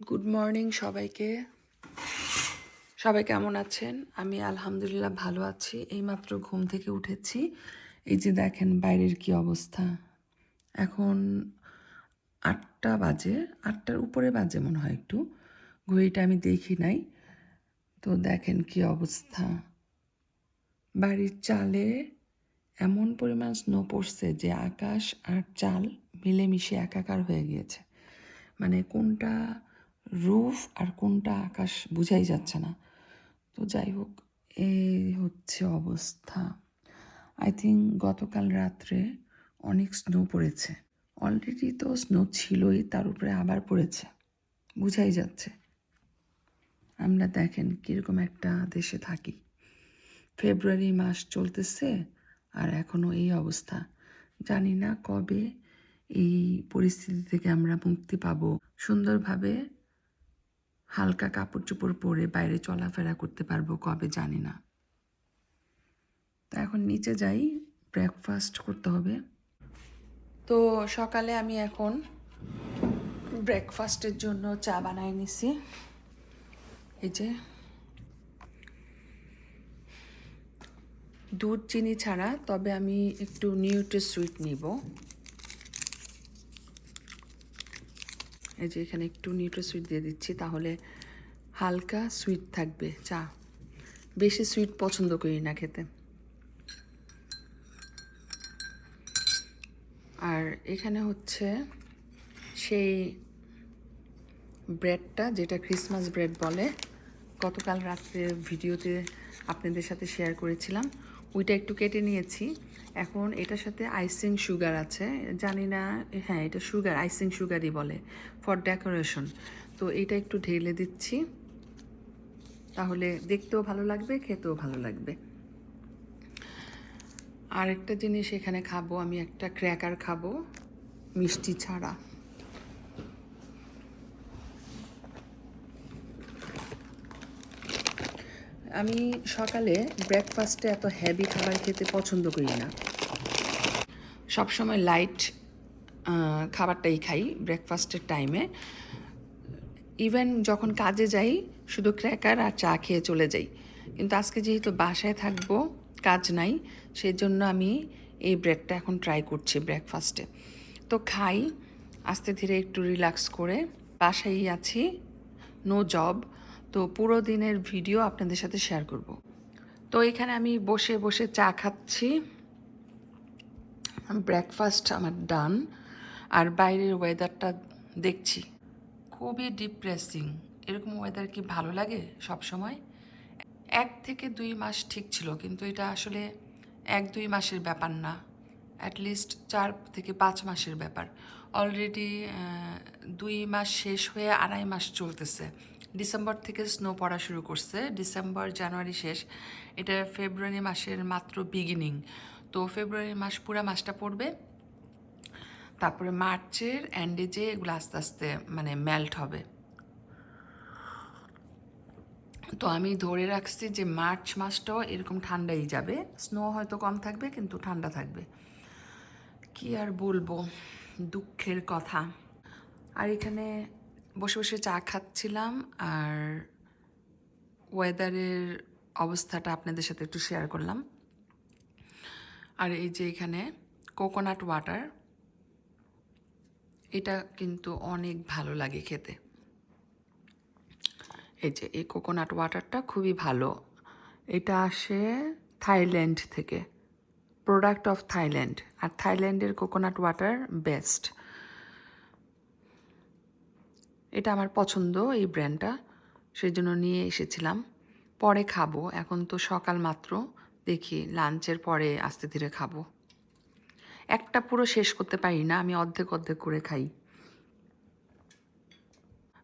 Good morning সবাইকে। সবাই কেমন আছেন? আমি আলহামদুলিল্লাহ ভালো আছি। এইমাত্র ঘুম থেকে উঠেছি। এই যে দেখেন বাইরের কি অবস্থা। এখন ৮টা বাজে, ৮টার উপরে বাজে মনে হয় একটু। ঘড়িটা আমি দেখি নাই। তো দেখেন কি অবস্থা। বাড়ির চালে এমন পরিমাণ স্নো পড়ছে যে আকাশ আর চাল মিলেমিশে একাকার হয়ে গিয়েছে। মানে কোনটা রুফ আর কোনটা আকাশ বুঝাই যাচ্ছে না। তো যাই হোক, এই হচ্ছে অবস্থা। আই থিঙ্ক গতকাল রাত্রে অনেক স্নো পড়েছে। অলরেডি তো স্নো ছিলই, তার উপরে আবার পড়েছে, বুঝাই যাচ্ছে। আমরা দেখেন কীরকম একটা দেশে থাকি। ফেব্রুয়ারি মাস চলতেছে আর এখনও এই অবস্থা। জানি না কবে এই পরিস্থিতি থেকে আমরা মুক্তি পাবো, সুন্দরভাবে হালকা কাপড় চোপড় পরে বাইরে চলাফেরা করতে পারবো কবে জানি না। তো এখন নিচে যাই, ব্রেকফাস্ট করতে হবে। তো সকালে আমি এখন ব্রেকফাস্টের জন্য চা বানাই নিছি। এই যে দুধ চিনি ছাড়া, তবে আমি একটু নিউট্রিসুইট নিব। এই যে এখানে একটু নিউট্রিসুইট দিয়ে দিচ্ছি, তাহলে হালকা সুইট থাকবে চা। বেশি সুইট পছন্দ করি না খেতে। আর এখানে হচ্ছে সেই ব্রেডটা, যেটা ক্রিসমাস ব্রেড বলে, গতকাল রাত্রে ভিডিওতে আপনাদের সাথে শেয়ার করেছিলাম, ওইটা একটু কেটে নিয়েছি। এখন এটার সাথে আইসিং সুগার আছে, জানি না, হ্যাঁ এটা সুগার, আইসিং সুগারই বলে, ফর ডেকোরেশন। তো এটা একটু ঢেলে দিচ্ছি, তাহলে দেখতেও ভালো লাগবে, খেতেও ভালো লাগবে। আরেকটা জিনিস এখানে খাবো, আমি একটা ক্র্যাকার খাবো মিষ্টি ছাড়া। আমি সকালে ব্রেকফাস্টে এত হেভি খাবার খেতে পছন্দ করি না, সবসময় লাইট খাবারটাই খাই ব্রেকফাস্টের টাইমে। ইভেন যখন কাজে যাই শুধু ক্র্যাকার আর চা খেয়ে চলে যাই, কিন্তু আজকে যেহেতু বাসায় থাকবো, কাজ নাই, সেই জন্য আমি এই ব্রেডটা এখন ট্রাই করছি ব্রেকফাস্টে। তো খাই আস্তে ধীরে, একটু রিল্যাক্স করে। বাসায়ই আছি, নো জব, তো পুরো দিনের ভিডিও আপনাদের সাথে শেয়ার করব। তো এখানে আমি বসে বসে চা খাচ্ছি, ব্রেকফাস্ট আমার ডান, আর বাইরের ওয়েদারটা দেখছি, খুবই ডিপ্রেসিং। এরকম ওয়েদার কি ভালো লাগে সব সময়? 1 থেকে 2 মাস ঠিক ছিল, কিন্তু এটা আসলে 1-2 মাসের ব্যাপার না, অ্যাটলিস্ট 4 থেকে 5 মাসের ব্যাপার। অলরেডি 2 মাস শেষ হয়ে 2.5 মাস চলতেছে। ডিসেম্বর থেকে স্নো পড়া শুরু করছে, ডিসেম্বর জানুয়ারি শেষ, এটা ফেব্রুয়ারি মাসের মাত্র বিগিনিং। তো ফেব্রুয়ারি মাস পুরো মাসটা পড়বে, তারপরে মার্চের এন্ডে যে এগুলো আস্তে আস্তে মানে মেল্ট হবে। তো আমি ধরে রাখছি যে মার্চ মাসটাও এরকম ঠান্ডাই যাবে, স্নো হয়তো কম থাকবে কিন্তু ঠান্ডা থাকবে। কি আর বলবো, দুঃখের কথা। আর এখানে বসে বসে চা খাচ্ছিলাম, আর ওয়েদারের অবস্থাটা আপনাদের সাথে একটু শেয়ার করলাম। আর এই যে এখানে কোকোনাট ওয়াটার, এটা কিন্তু অনেক ভালো লাগে খেতে। এই যে এই কোকোনাট ওয়াটারটা খুবই ভালো, এটা আসে থাইল্যান্ড থেকে, প্রোডাক্ট অফ থাইল্যান্ড। আর থাইল্যান্ডের কোকোনাট ওয়াটার বেস্ট, এটা আমার পছন্দ এই ব্র্যান্ডটা, সেই জন্য নিয়ে এসেছিলাম। পরে খাবো, এখন তো সকাল মাত্র, দেখি লাঞ্চের পরে আস্তে ধীরে খাবো। একটা পুরো শেষ করতে পারি না, আমি অর্ধেক অর্ধেক করে খাই।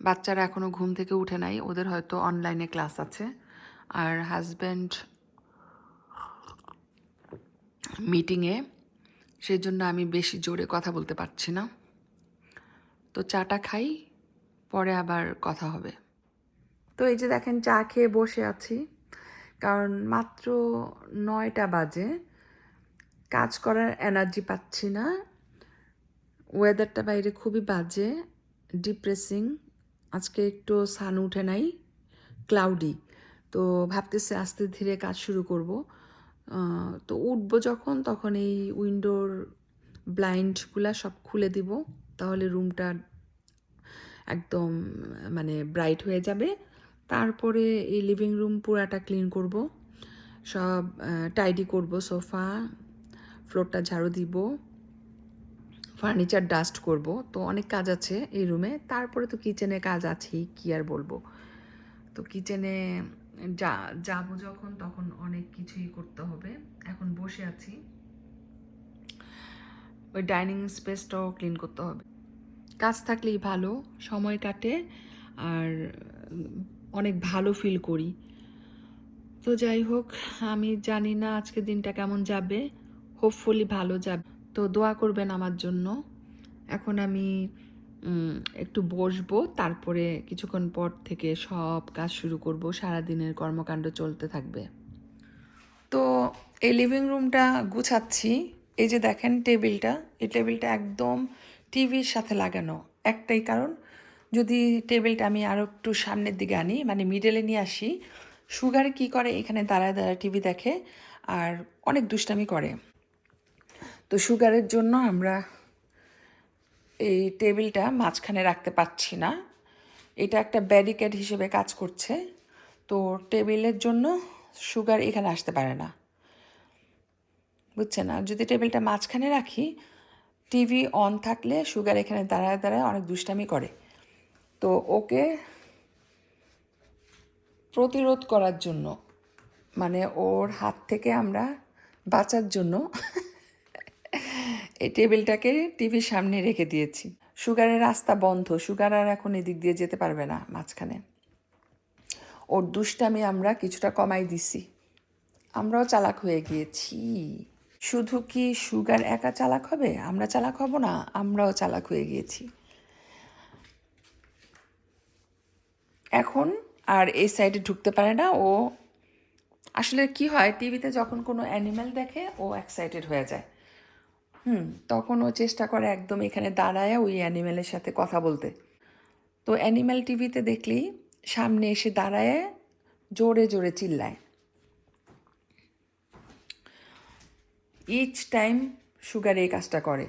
বাচ্চারা এখনও ঘুম থেকে উঠে নাই, ওদের হয়তো অনলাইনে ক্লাস আছে, আর হাজব্যান্ড মিটিংয়ে, সেই জন্য আমি বেশি জোরে কথা বলতে পারছি না। তো চাটা খাই, পরে আবার কথা হবে। তো এই যে দেখেন চা খেয়ে বসে আছি, কারণ মাত্র 9টা বাজে, কাজ করার এনার্জি পাচ্ছি না। ওয়েদারটা বাইরে খুবই বাজে, ডিপ্রেসিং, আজকে একটু সান উঠে নাই, ক্লাউডি। তো ভাবতেছি আস্তে ধীরে কাজ শুরু করব। তো উঠবো যখন, তখন এই উইন্ডোর ব্লাইন্ডগুলা সব খুলে দিব, তাহলে রুমটা একদম মানে ব্রাইট হয়ে যাবে। তারপরে এই লিভিং রুম পুরাটা ক্লিন করব, সব টাইডি করব, সোফা ফ্লোরটা ঝাড়ু দিব, ফার্নিচার ডাস্ট করব। তো অনেক কাজ আছে এই রুমে। তারপরে তো কিচেনে কাজ আছেই, কী আর বলবো। তো কিচেনে যাবো যখন, তখন অনেক কিছুই করতে হবে। এখন বসে আছি, ওই ডাইনিং স্পেসটাও ক্লিন করতে হবে। কাজ থাকলেই ভালো, সময় কাটে আর অনেক ভালো ফিল করি। তো যাই হোক, আমি জানি না আজকে দিনটা কেমন যাবে, হোপফুলি ভালো যাবে। তো দোয়া করবেন আমার জন্য। এখন আমি একটু বসবো, তারপরে কিছুক্ষণ পর থেকে সব কাজ শুরু করব, সারাদিনের কর্মকাণ্ড চলতে থাকবে। তো এই লিভিং রুমটা গুছাচ্ছি। এই যে দেখেন টেবিলটা, এই টেবিলটা একদম টিভির সাথে লাগানো। একটাই কারণ, যদি টেবিলটা আমি আরও একটু সামনের দিকে আনি, মানে মিডলে নিয়ে আসি, সুগার কি করে এখানে দাঁড়ায় দাঁড়ায় টিভি দেখে আর অনেক দুষ্টামি করে। তো সুগারের জন্য আমরা এই টেবিলটা মাঝখানে রাখতে পারছি না। এটা একটা ব্যারিকেড হিসেবে কাজ করছে। তো টেবিলের জন্য সুগার এখানে আসতে পারে না, বুঝছেন? আর যদি টেবিলটা মাঝখানে রাখি, টিভি অন থাকলে সুগার এখানে দাঁড়ায় দাঁড়ায় অনেক দুষ্টামি করে। তো ওকে প্রতিরোধ করার জন্য, মানে ওর হাত থেকে আমরা বাঁচার জন্য এই টেবিলটাকে টিভির সামনে রেখে দিয়েছি। সুগারের রাস্তা বন্ধ, সুগার আর এখন এদিক দিয়ে যেতে পারবে না মাঝখানে। ওর দুষ্টামি আমরা কিছুটা কমাই দিছি, আমরাও চালাক হয়ে গিয়েছি। শুধু কি সুগার একা চালাক হবে, আমরা চালাক হব না? আমরাও চালাক হয়ে গিয়েছি। এখন আর এই সাইডে ঢুকতে পারে না ও। আসলে কি হয়, টিভিতে যখন কোনো অ্যানিম্যাল দেখে ও এক্সাইটেড হয়ে যায়। তখন ও চেষ্টা করে একদম এখানে দাঁড়ায় ওই অ্যানিম্যালের সাথে কথা বলতে। তো অ্যানিম্যাল টিভিতে দেখলেই সামনে এসে দাঁড়ায় জোরে জোরে চিল্লায়। ইচ টাইম সুগার এই কাজটা করে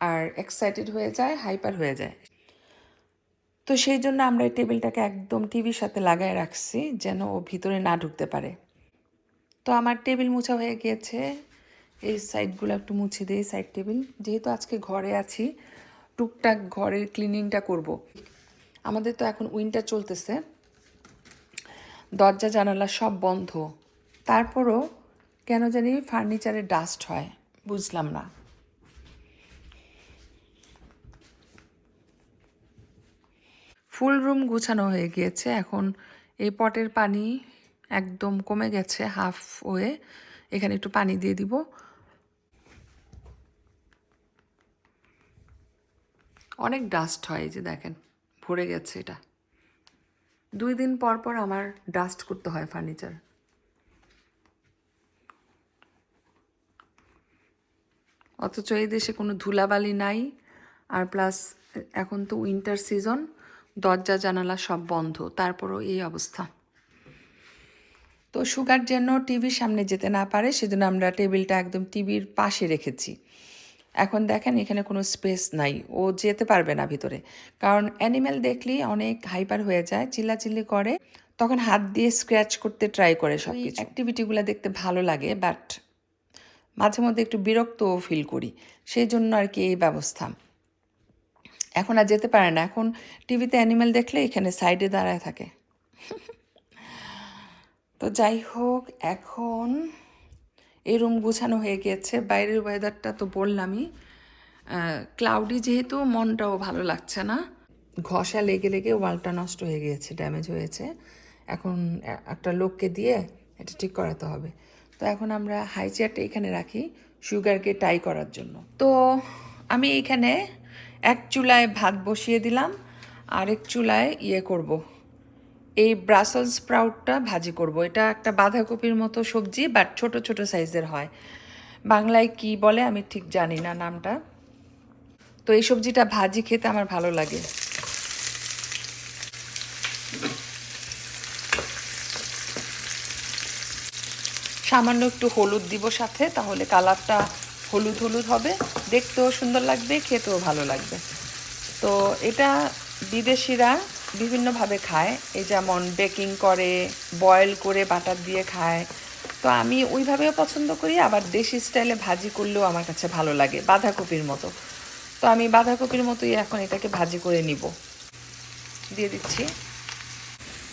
আর এক্সাইটেড হয়ে যায়, হাইপার হয়ে যায়। তো সেই জন্য আমরা এই টেবিলটাকে একদম টিভির সাথে লাগায় রাখছি, যেন ও ভিতরে না ঢুকতে পারে। তো আমার টেবিল মুছা হয়ে গিয়েছে, এই সাইডগুলো একটু মুছে দিই। সাইড টেবিল, যেহেতু আজকে ঘরে আছি, টুকটাক ঘরের ক্লিনিংটা করব। আমাদের তো এখন উইন্টার চলতেছে, দরজা জানালা সব বন্ধ, তারপরও কেন জানি ফার্নিচারে ডাস্ট হয়, বুঝলাম না। ফুল রুম গুছানো হয়ে গিয়েছে। এখন এই পটের পানি একদম কমে গেছে, হাফ ওয়ে। এখানে একটু পানি দিয়ে দিব। অনেক ডাস্ট হয়, এই যে দেখেন ভরে গেছে। এটা 2 দিন পর পর আমার ডাস্ট করতে হয় ফার্নিচার। অথচ এই দেশে কোনো ধুলাবালি নাই। আর প্লাস এখন তো উইন্টার সিজন, দরজা জানালা সব বন্ধ, তারপরও এই অবস্থা। তো সুগার যেন টিভির সামনে যেতে না পারে, সেজন্য আমরা টেবিলটা একদম টিভির পাশে রেখেছি। এখন দেখেন এখানে কোনো স্পেস নাই, ও যেতে পারবে না ভিতরে। কারণ অ্যানিম্যাল দেখলেই অনেক হাইপার হয়ে যায়, চিল্লাচিল্লি করে, তখন হাত দিয়ে স্ক্র্যাচ করতে ট্রাই করে। সব অ্যাক্টিভিটিগুলো দেখতে ভালো লাগে, বাট মাঝে মধ্যে একটু বিরক্তও ফিল করি। সেই জন্য আর কি এই ব্যবস্থা। এখন আর যেতে পারে না। এখন টিভিতে অ্যানিম্যাল দেখলে এখানে সাইডে দাঁড়ায় থাকে। তো যাই হোক, এখন এই রুম গুছানো হয়ে গিয়েছে। বাইরের ওয়েদারটা তো বললামই, ক্লাউডি যেহেতু, মনটাও ভালো লাগছে না। ঘষা লেগে লেগে ওয়ালটা নষ্ট হয়ে গিয়েছে, ড্যামেজ হয়েছে। এখন একটা লোককে দিয়ে এটা ঠিক করাতে হবে। তো এখন আমরা হাই চেয়ারটা এখানে রাখি সুগারকে টাই করার জন্য। তো আমি এখানে এক চুলায় ভাত বসিয়ে দিলাম, আরেক চুলায় করব, এই ব্রাসেল স্প্রাউটটা ভাজি করব। এটা একটা বাঁধাকপির মতো সবজি, বাট ছোট ছোট সাইজের হয়। বাংলায় কি বলে আমি ঠিক জানি না নামটা। তো এই সবজিটা ভাজি খেতে আমার ভালো লাগে। সামান্য একটু হলুদ দিব সাথে, তাহলে কালারটা হলুদ হলুদ হবে, দেখতেও সুন্দর লাগবে, খেতেও ভালো লাগবে। তো এটা বিদেশিরা বিভিন্নভাবে খায়, এই যেমন বেকিং করে, বয়েল করে বাটার দিয়ে খায়। তো আমি ওইভাবেও পছন্দ করি, আবার দেশি স্টাইলে ভাজি করলেও আমার কাছে ভালো লাগে, বাঁধাকপির মতো। তো আমি বাঁধাকপির মতোই এখন এটাকে ভাজি করে নিব। দিয়ে দিচ্ছি।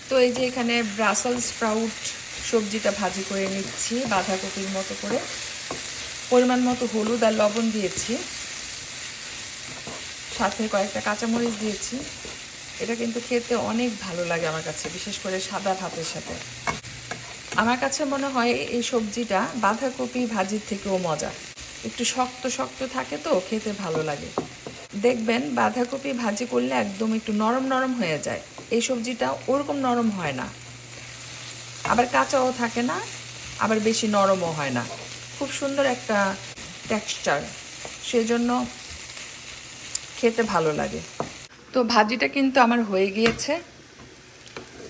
তো এই যে এখানে ব্রাসেলস স্প্রাউট সবজিটা ভাজি করে নিচ্ছি বাঁধাকপির মতো করে। পরিমাণ মতো হলুদ আর লবণ দিয়েছি, সাথে কয়েকটা কাঁচামরিচ দিয়েছি। এটা কিন্তু খেতে অনেক ভালো লাগে আমার কাছে, বিশেষ করে সাদা ভাতের সাথে। আমার কাছে মনে হয় এই সবজিটা বাঁধাকপি ভাজির থেকেও মজা, একটু শক্ত শক্ত থাকে তো খেতে ভালো লাগে। দেখবেন বাঁধাকপি ভাজি করলে একদম একটু নরম নরম হয়ে যায়, এই সবজিটা ওরকম নরম হয় না, আবার কাঁচাও থাকে না, আবার বেশি নরমও হয় না, খুব সুন্দর একটা টেক্সচার, সেজন্য খেতে ভালো লাগে। তো ভাজিটা কিন্তু আমার হয়ে গিয়েছে,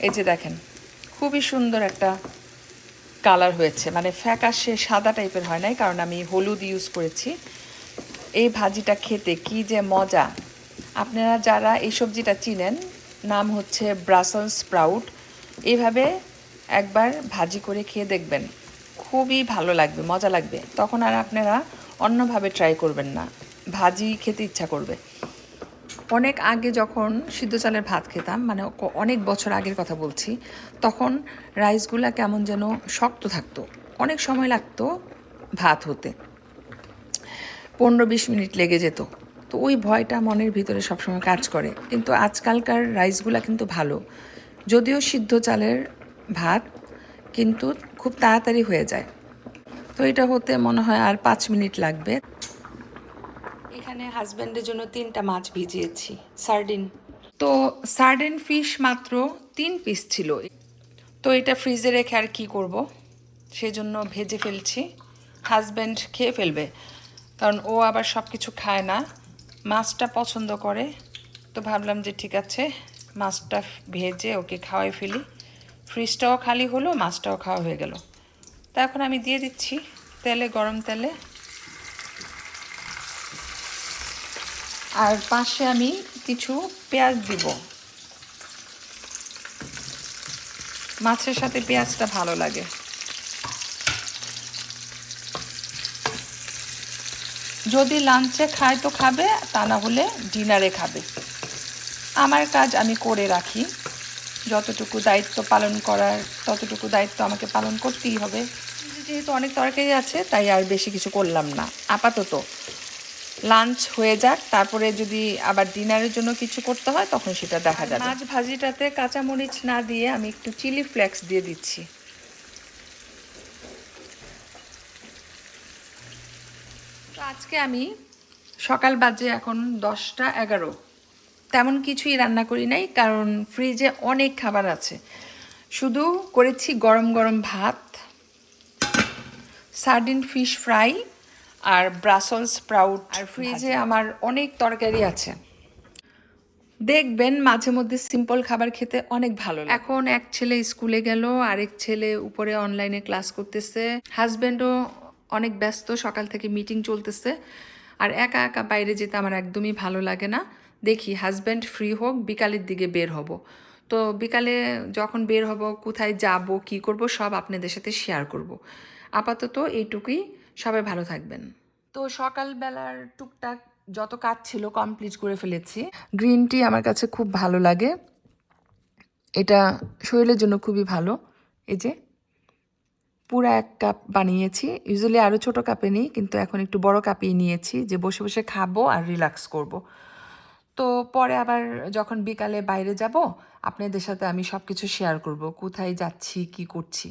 এই যে দেখেন খুবই সুন্দর একটা কালার হয়েছে, মানে ফ্যাকাশে সাদা টাইপের হয় নাই, কারণ আমি হলুদ ইউজ করেছি। এই ভাজিটা খেতে কি যে মজা! আপনারা যারা এই সবজিটা চিনেন, নাম হচ্ছে ব্রাসেলস স্প্রাউট, এইভাবে একবার ভাজি করে খেয়ে দেখবেন, খুবই ভালো লাগবে, মজা লাগবে। তখন আর আপনারা অন্যভাবে ট্রাই করবেন না, ভাজি খেতে ইচ্ছা করবে। অনেক আগে যখন সিদ্ধ চালের ভাত খেতাম, মানে অনেক বছর আগের কথা বলছি, তখন রাইসগুলা কেমন যেন শক্ত থাকতো, অনেক সময় লাগতো ভাত হতে, 15-20 মিনিট লেগে যেত। তো ওই ভয়টা মনের ভিতরে সবসময় কাজ করে। কিন্তু আজকালকার রাইসগুলা কিন্তু ভালো, যদিও সিদ্ধ চালের ভাত, কিন্তু খুব তাড়াতাড়ি হয়ে যায়। তো এটা হতে মনে হয় আর 5 মিনিট লাগবে। এখানে হাজব্যান্ডের জন্য 3টা মাছ ভিজিয়েছি, সার্ডিন। তো সার্ডিন ফিশ মাত্র 3 পিস ছিল। তো এটা ফ্রিজে রেখে আর কি করব, সেজন্য ভেজে ফেলছি। হাজব্যান্ড খেয়ে ফেলবে, কারণ ও আবার সব কিছু খায় না, মাছটা পছন্দ করে। তো ভাবলাম যে ঠিক আছে, মাছটা ভেজে ওকে খাওয়াই ফেলি, ফ্রিজটাও খালি হলো, মাছটাও খাওয়া হয়ে গেল। তা এখন আমি দিয়ে দিচ্ছি তেলে, গরম তেলে। আর পাশে আমি কিছু পেঁয়াজ দিব, মাছের সাথে পেঁয়াজটা ভালো লাগে। যদি লাঞ্চে খায় তো খাবে, তা না হলে ডিনারে খাবে। আমার কাজ আমি করে রাখি, যতটুকু দায়িত্ব পালন করার ততটুকু দায়িত্ব আমাকে পালন করতেই হবে। যেহেতু অনেক তরকারি আছে, তাই আর বেশি কিছু করলাম না আপাতত। লাঞ্চ হয়ে যাক, তারপরে যদি আবার ডিনারের জন্য কিছু করতে হয় তখন সেটা দেখা যাবে। মাছ ভাজিটাতে কাঁচামরিচ না দিয়ে আমি একটু চিলি ফ্লেক্স দিয়ে দিচ্ছি। তো আজকে আমি সকাল বাজে এখন 10টা 11, তেমন কিছুই রান্না করি নাই, কারণ ফ্রিজে অনেক খাবার আছে। শুধু করেছি গরম গরম ভাত, সার্ডিন ফিশ ফ্রাই আর ব্রাসেলস স্প্রাউট, আর ফ্রিজে আমার অনেক তরকারি আছে। দেখবেন মাঝে মধ্যে সিম্পল খাবার খেতে অনেক ভালো লাগে। এখন এক ছেলে স্কুলে গেল, আরেক ছেলে উপরে অনলাইনে ক্লাস করতেছে, হাজব্যান্ডও অনেক ব্যস্ত, সকাল থেকে মিটিং চলতেছে। আর একা একা বাইরে যেতে আমার একদমই ভালো লাগে না। দেখি হাজব্যান্ড ফ্রি হোক, বিকালের দিকে বের হব। তো বিকালে যখন বের হব, কোথায় যাব, কি করব, সব আপনাদের সাথে শেয়ার করব। আপাতত এইটুকুই, সবাই ভালো থাকবেন। তো সকালবেলার টুকটাক যত কাজ ছিল কমপ্লিট করে ফেলেছি। গ্রিন টি আমার কাছে খুব ভালো লাগে, এটা শরীরের জন্য খুবই ভালো। এই যে পুরা 1 কাপ বানিয়েছি, ইউজুয়ালি আরও ছোট কাপে নিই, কিন্তু এখন একটু বড় কাপেই নিয়েছি, যে বসে বসে খাবো আর রিল্যাক্স করব। তো পরে আবার যখন বিকালে বাইরে যাব, আপনাদের সাথে আমি সব কিছু শেয়ার করব, কোথায় যাচ্ছি, কি করছি।